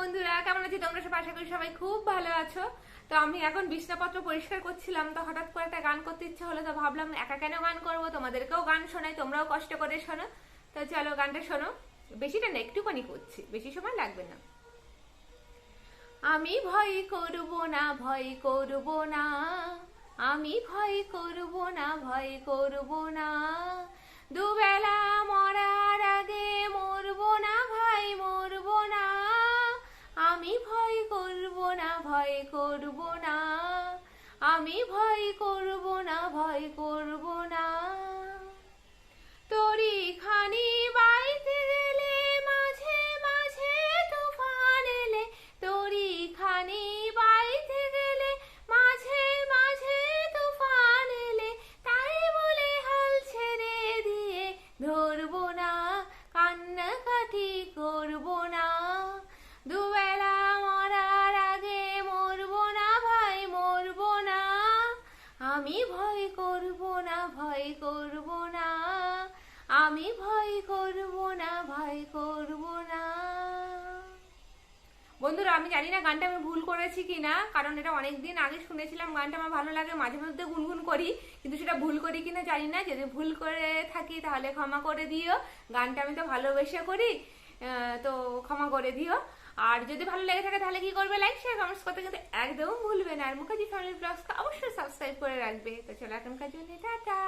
বন্ধুরা, কেমন আছি তোমরা? সব আশা করি সবাই খুব ভালো আছো। তো আমি এখন বিছনাপত্র পরিষ্কার করছিলাম, তো হঠাৎ করে একটা গান করতে ইচ্ছে হলো, তো ভাবলাম একা কেন গান করবো, তোমাদেরকেও গান শোনাই, তোমরাও কষ্ট করে শোনো। তো চলো গানটা শোনো। বেশিটা না, একটুখানি করছি, বেশি সময় লাগবে না। আমি ভয় করব না, ভয় করব না, আমি ভয় করব না, ভয় করব না, দুবেলা মরার আগে মরব না ভাই, মরব না, আমি ভয় করব না, ভয় করব না, আমি ভয় করব না, ভয় করব না। তরি খানি বাইতে গেলে মাঝে মাঝে তুফান এলে, তরি খানি বাইতে গেলে মাঝে মাঝে তুফান এলে, তাই বলে হাল ছেড়ে দিয়ে ধরবো না, কান্নাকাটি করবো না, দুবেলা মরার আগে মরবো না ভাই, মরবো না, আমি ভয় করবো না, ভয় করবো না, আমি ভয় করব না, ভয় করব না। বন্ধুরা, আমি জানি না গানটা আমি ভুল করেছি কিনা, কারণ এটা অনেকদিন আগে শুনেছিলাম, গানটা আমার ভালো লাগে, মাঝে মধ্যে গুনগুন করি, কিন্তু সেটা ভুল করি কিনা জানি না। যদি ভুল করে থাকি তাহলে ক্ষমা করে দিও, গানটা আমি তো ভালোবেসে করি, তো ক্ষমা করে দিও। আর যদি ভালো লেগে থাকে তাহলে কি করবে? লাইক শেয়ার কমেন্টস করতে কিন্তু একদম ভুলবে না। আর মুখার্জি ফ্যামিলি ব্লগসকে অবশ্যই সাবস্ক্রাইব করে রাখবে। তো চলো এখনকার জন্য টাটা।